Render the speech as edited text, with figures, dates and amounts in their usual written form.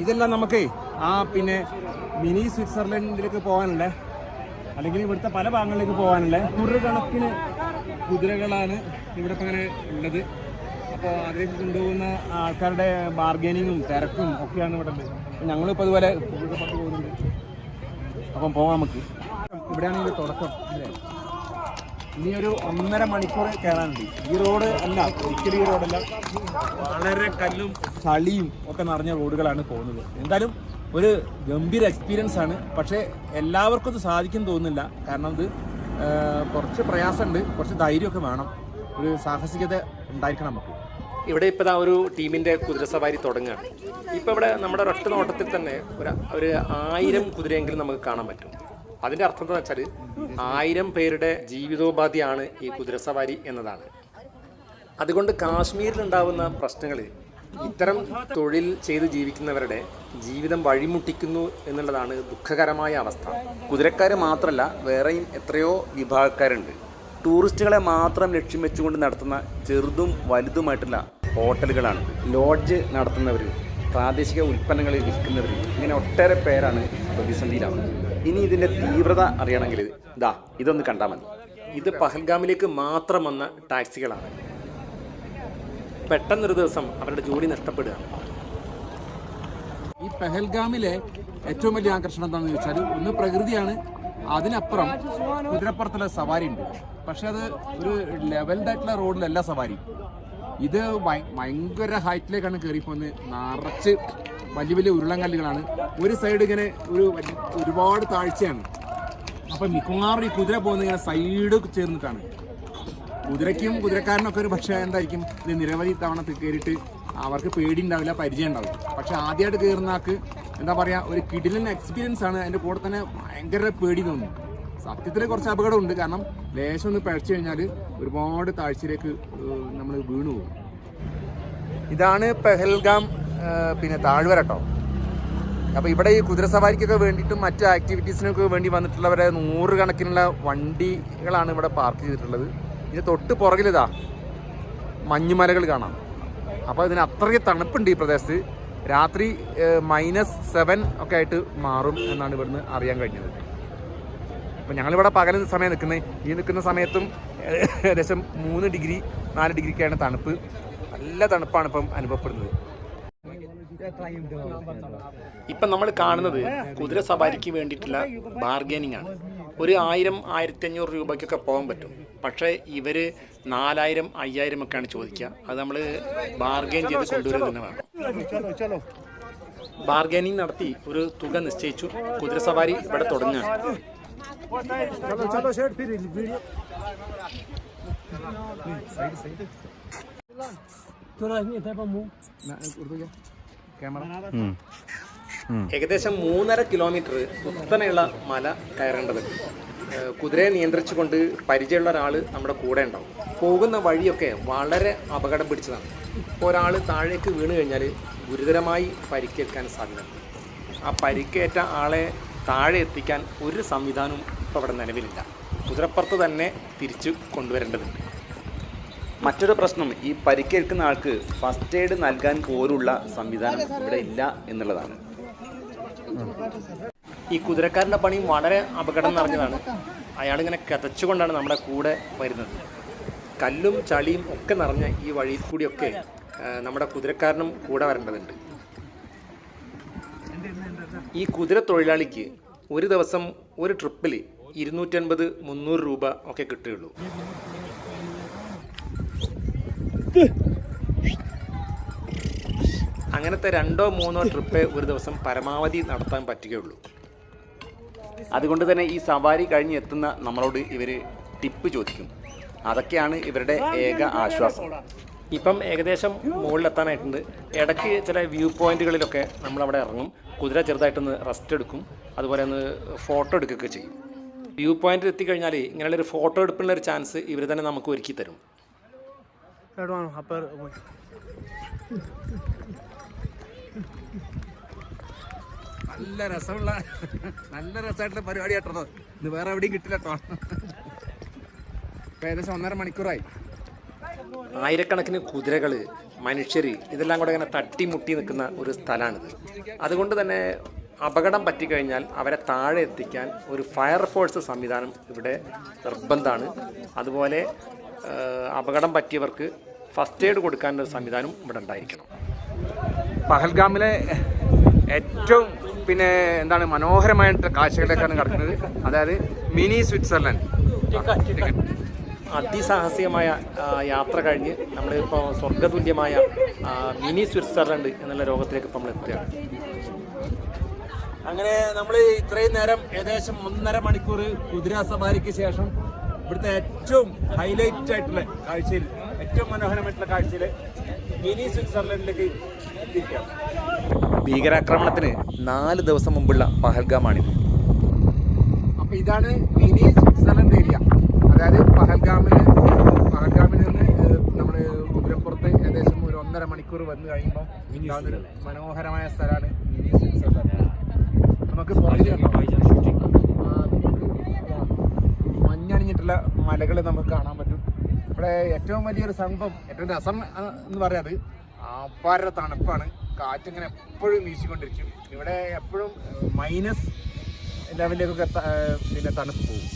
ഇതെല്ലാം നമുക്ക് പിന്നെ മിനി സ്വിറ്റ്സർലൻഡിലേക്ക് പോകാനല്ലേ, അല്ലെങ്കിൽ ഇവിടുത്തെ പല ഭാഗങ്ങളിലേക്ക് പോകാനല്ലേ. നൂറുകണക്കിന് കുതിരകളാണ് ഇവിടെ ഇപ്പം അങ്ങനെ ഉള്ളത്. അപ്പോൾ അതിലേക്ക് കൊണ്ടുപോകുന്ന ആൾക്കാരുടെ ബാർഗനിങ്ങും തിരക്കും ഒക്കെയാണ് ഇവിടെ ഉള്ളത്. ഞങ്ങളിപ്പോൾ അതുപോലെ പോകുന്നുണ്ട്. അപ്പം പോവാം നമുക്ക്. ഇവിടെയാണ് ഇതിൻ്റെ തുടക്കം അല്ലേ. ഇനി ഒരു 1.5 മണിക്കൂർ കയറാനുണ്ട്. ഈ റോഡ് അല്ല, ഒരിക്കലും ഈ റോഡല്ല, വളരെ കല്ലും ചളിയും ഒക്കെ നിറഞ്ഞ റോഡുകളാണ് പോകുന്നത്. എന്തായാലും ഒരു ഗംഭീര എക്സ്പീരിയൻസ് ആണ്. പക്ഷേ എല്ലാവർക്കും ഇത് സാധിക്കും തോന്നുന്നില്ല. കാരണം ഇത് കുറച്ച് പ്രയാസമുണ്ട്, കുറച്ച് ധൈര്യമൊക്കെ വേണം, ഒരു സാഹസികത ഉണ്ടായിരിക്കണം നമുക്ക്. ഇവിടെ ഇപ്പോൾ ഒരു ടീമിൻ്റെ കുതിരസവാരി തുടങ്ങുകയാണ്. ഇപ്പോൾ ഇവിടെ നമ്മുടെ ഒരൊറ്റ നോട്ടത്തിൽ തന്നെ ഒരു 1000 കുതിരയെങ്കിലും നമുക്ക് കാണാൻ പറ്റും. അതിൻ്റെ അർത്ഥം എന്താണെന്ന് വെച്ചാൽ 1000 പേരുടെ ജീവിതോപാധിയാണ് ഈ കുതിരസവാരി എന്നതാണ്. അതുകൊണ്ട് കാശ്മീരിലുണ്ടാവുന്ന പ്രശ്നങ്ങൾ ഇത്തരം തൊഴിൽ ചെയ്ത് ജീവിക്കുന്നവരുടെ ജീവിതം വഴിമുട്ടിക്കുന്നു എന്നുള്ളതാണ് ദുഃഖകരമായ അവസ്ഥ. കുതിരക്കാർ മാത്രമല്ല, വേറെയും എത്രയോ വിഭാഗക്കാരുണ്ട്. ടൂറിസ്റ്റുകളെ മാത്രം ലക്ഷ്യം വെച്ചുകൊണ്ട് നടത്തുന്ന ചെറുതും വലുതുമായിട്ടുള്ള ഹോട്ടലുകളാണ്. ലോഡ്ജ് നടത്തുന്നവർ, പ്രാദേശിക ഉൽപ്പന്നങ്ങൾ വിൽക്കുന്നവർ, ഇങ്ങനെ ഒട്ടേറെ പേരാണ് പ്രതിസന്ധിയിലാവുന്നത്. ഇനി ഇതിൻ്റെ തീവ്രത അറിയണമെങ്കിൽ ഇതൊന്ന് കണ്ടാൽ മതി. ഇത് പഹൽഗാമിലേക്ക് മാത്രം വന്ന ടാക്സികളാണ്. പെട്ടെന്നൊരു ദിവസം അവരുടെ ജോലി നഷ്ടപ്പെടുകയാണ്. ഈ പഹൽഗാമിലെ ഏറ്റവും വലിയ ആകർഷണം എന്താണെന്ന് ചോദിച്ചാൽ, ഒന്ന് പ്രകൃതിയാണ്, അതിനപ്പുറം കുതിരപ്പുറത്തുള്ള സവാരി ഉണ്ട്. പക്ഷെ അത് ഒരു ലെവൽഡായിട്ടുള്ള റോഡിലല്ല സവാരി. ഇത് ഭയങ്കര ഹൈറ്റിലേക്കാണ് കയറിപ്പോകുന്നത്. നിറച്ച് വലിയ വലിയ ഉരുളങ്കല്ലുകളാണ്. ഒരു സൈഡ് ഇങ്ങനെ ഒരുപാട് താഴ്ചയാണ്. അപ്പം മിക്കവാറും ഈ കുതിര പോകുന്നത് ഇങ്ങനെ സൈഡ് ചേർന്നിട്ടാണ്. കുതിരയ്ക്കും കുതിരക്കാരനൊക്കെ ഒരു പക്ഷേ എന്തായിരിക്കും, ഇത് നിരവധി തവണ കയറിയിട്ട് അവർക്ക് പേടി ഉണ്ടാവില്ല, പരിചയം ഉണ്ടാവില്ല. പക്ഷെ ആദ്യമായിട്ട് കയറുന്ന ആൾക്ക് എന്താ പറയുക, ഒരു കിടിലൻ എക്സ്പീരിയൻസ് ആണ്. അതിൻ്റെ കൂടെ തന്നെ ഭയങ്കര പേടി തോന്നും. സത്യത്തിൽ കുറച്ച് അപകടമുണ്ട്. കാരണം ലേശം ഒന്ന് പഴച്ചു കഴിഞ്ഞാൽ ഒരുപാട് താഴ്ചയിലേക്ക് നമ്മൾ വീണു പോകും. ഇതാണ് പെഹൽഗാം പിന്നെ താഴ്വര കേട്ടോ. അപ്പോൾ ഇവിടെ ഈ കുതിരസവാരിക്കൊക്കെ വേണ്ടിയിട്ടും മറ്റ് ആക്ടിവിറ്റീസിനൊക്കെ വേണ്ടി വന്നിട്ടുള്ളവരെ 100 കണക്കിനുള്ള വണ്ടികളാണ് ഇവിടെ പാർക്ക് ചെയ്തിട്ടുള്ളത്. ഇത് തൊട്ട് പുറകിലിതാ മഞ്ഞുമലകൾ കാണാം. അപ്പോൾ ഇതിന് അത്രയ്ക്ക് തണുപ്പുണ്ട് ഈ പ്രദേശത്ത്. രാത്രി -7 ഒക്കെ ആയിട്ട് മാറും എന്നാണ് ഇവിടുന്ന് അറിയാൻ കഴിഞ്ഞത്. അപ്പോൾ ഞങ്ങളിവിടെ പകൽ സമയം നിൽക്കുന്നത്. ഈ നിൽക്കുന്ന സമയത്തും ഏകദേശം 3 ഡിഗ്രി 4 ഡിഗ്രിക്കാണ് തണുപ്പ്. നല്ല തണുപ്പാണ് ഇപ്പം അനുഭവപ്പെടുന്നത്. ഇപ്പം നമ്മൾ കാണുന്നത് കുതിര സവാരിക്ക് വേണ്ടിയിട്ടുള്ള ബാർഗനിങ് ആണ്. ഒരു 1000-1500 രൂപയ്ക്കൊക്കെ പോകാൻ പറ്റും. പക്ഷേ ഇവർ 4000, 5000 ഒക്കെയാണ് ചോദിക്കുക. അത് നമ്മൾ ബാർഗെയിൻ ചെയ്ത് കൊണ്ടുവരുന്നത് തന്നെ വേണം. ബാർഗനിങ് നടത്തി ഒരു തുക നിശ്ചയിച്ചു. കുതിരസവാരി ഇവിടെ തുടങ്ങുകയാണ്. ഏകദേശം 3.5 കിലോമീറ്റർ കുത്തനെയുള്ള മല കയറേണ്ടതുണ്ട്. കുതിരയെ നിയന്ത്രിച്ചുകൊണ്ട് പരിചയമുള്ള ഒരാൾ നമ്മുടെ കൂടെ ഉണ്ടാവും. പോകുന്ന വഴിയൊക്കെ വളരെ അപകടം പിടിച്ചതാണ്. ഇപ്പോൾ ഒരാൾ താഴേക്ക് വീണ് കഴിഞ്ഞാൽ ഗുരുതരമായി പരിക്കേൽക്കാൻ സാധ്യതയുണ്ട്. ആ പരിക്കേറ്റ ആളെ താഴെ എത്തിക്കാൻ ഒരു സംവിധാനവും ഇപ്പോൾ ഇവിടെ നിലവിലില്ല. കുതിരപ്പുറത്ത് തന്നെ തിരിച്ചു കൊണ്ടുവരേണ്ടതുണ്ട്. മറ്റൊരു പ്രശ്നം, ഈ പരിക്കേൽക്കുന്ന ആൾക്ക് ഫസ്റ്റ് എയ്ഡ് നൽകാൻ പോലുള്ള സംവിധാനം ഇവിടെ ഇല്ല എന്നുള്ളതാണ്. ഈ കുതിരക്കാരൻ്റെ പണി വളരെ അപകടം നിറഞ്ഞതാണ്. അയാളിങ്ങനെ കിതച്ചുകൊണ്ടാണ് നമ്മുടെ കൂടെ വരുന്നത്. കല്ലും ചളിയും ഒക്കെ നിറഞ്ഞ ഈ വഴിയിൽ കൂടിയൊക്കെ നമ്മുടെ കുതിരക്കാരനും കൂടെ വരേണ്ടതുണ്ട്. ഈ കുതിര തൊഴിലാളിക്ക് ഒരു ദിവസം ഒരു ട്രിപ്പിൽ 250-300 രൂപ ഒക്കെ കിട്ടുകയുള്ളൂ. അങ്ങനത്തെ 2-3 ട്രിപ്പ് ഒരു ദിവസം പരമാവധി നടത്താൻ പറ്റുകയുള്ളൂ. അതുകൊണ്ട് തന്നെ ഈ സവാരി കഴിഞ്ഞ് എത്തുന്ന നമ്മളോട് ഇവർ ടിപ്പ് ചോദിക്കും. അതൊക്കെയാണ് ഇവരുടെ ഏക ആശ്വാസം. ഇപ്പം ഏകദേശം മുകളിലെത്താനായിട്ടുണ്ട്. ഇടയ്ക്ക് ചില വ്യൂ പോയിന്റുകളിലൊക്കെ നമ്മളവിടെ ഇറങ്ങും. കുതിര ചെറുതായിട്ടൊന്ന് റെസ്റ്റ് എടുക്കും. അതുപോലെ ഒന്ന് ഫോട്ടോ എടുക്കുകയൊക്കെ ചെയ്യും. വ്യൂ പോയിന്റിൽ എത്തിക്കഴിഞ്ഞാൽ ഇങ്ങനെയുള്ളൊരു ഫോട്ടോ എടുപ്പിനുള്ളൊരു ചാൻസ് ഇവർ തന്നെ നമുക്ക് ഒരുക്കി തരും. നല്ല രസമായിട്ടുള്ള പരിപാടി കേട്ടോ. ഇത് വേറെ എവിടെയും കിട്ടില്ല കേട്ടോ. ഇപ്പം ഏകദേശം 1.5 മണിക്കൂറായി. ആയിരക്കണക്കിന് കുതിരകൾ, മനുഷ്യർ ഇതെല്ലാം കൂടെ ഇങ്ങനെ തട്ടിമുട്ടി നിൽക്കുന്ന ഒരു സ്ഥലമാണിത്. അതുകൊണ്ട് തന്നെ അപകടം പറ്റിക്കഴിഞ്ഞാൽ അവരെ താഴെ എത്തിക്കാൻ ഒരു ഫയർഫോഴ്സ് സംവിധാനം ഇവിടെ നിർബന്ധമാണ്. അതുപോലെ അപകടം പറ്റിയവർക്ക് ഫസ്റ്റ് എയ്ഡ് കൊടുക്കാനുള്ള സംവിധാനം ഇവിടെ ഉണ്ടായിരിക്കണം. പഹൽഗാമിലെ ഏറ്റവും എന്താണ് മനോഹരമായിട്ടുള്ള കാഴ്ചകളിലേക്കാണ് കിടക്കുന്നത്. അതായത് മിനി സ്വിറ്റ്സർലൻഡ്. അതിസാഹസികമായ യാത്ര കഴിഞ്ഞ് നമ്മളിപ്പോൾ സ്വർഗതുല്യമായ മിനി സ്വിറ്റ്സർലൻഡ് എന്നുള്ള ലോകത്തിലേക്ക് ഇപ്പോൾ നമ്മൾ എത്തുകയാണ്. അങ്ങനെ നമ്മൾ ഇത്രയും നേരം ഏകദേശം 1.5 മണിക്കൂർ കുതിര സവാരിക്ക് ശേഷം ഇവിടുത്തെ ഏറ്റവും ഹൈലൈറ്റ് ആയിട്ടുള്ള കാഴ്ചയിൽ, ഏറ്റവും മനോഹരമായിട്ടുള്ള കാഴ്ചയിൽ മിനി സ്വിറ്റ്സർലൻഡിലേക്ക് എത്തിയിരിക്കുകയാണ്. ഭീകരാക്രമണത്തിന് 4 ദിവസം മുമ്പുള്ള പഹൽഗാമാണിത്. അപ്പോൾ ഇതാണ് മിനി സ്വിറ്റ്സർലൻഡ് ഏരിയ. അതായത് പഹൽഗാമിൽ നിന്ന് നമ്മൾ കുതിരപ്പുറത്ത് ഏകദേശം ഒരു 1.5 മണിക്കൂർ വന്നു കഴിയുമ്പോൾ ഉണ്ടാകുന്നൊരു മനോഹരമായ സ്ഥലമാണ് മിനി സ്വിറ്റ്സർലൻഡ്. നമുക്ക് മഞ്ഞണിഞ്ഞിട്ടുള്ള മലകൾ നമുക്ക് കാണാൻ പറ്റും. ഇവിടെ ഏറ്റവും വലിയൊരു സംഭവം, ഏറ്റവും രസം എന്ന് പറയാത് അപാര തണുപ്പാണ്. കാറ്റിങ്ങനെ എപ്പോഴും വീശിക്കൊണ്ടിരിക്കും. ഇവിടെ എപ്പോഴും -, ലെവലിലേക്കൊക്കെ തണുപ്പ് പോകും.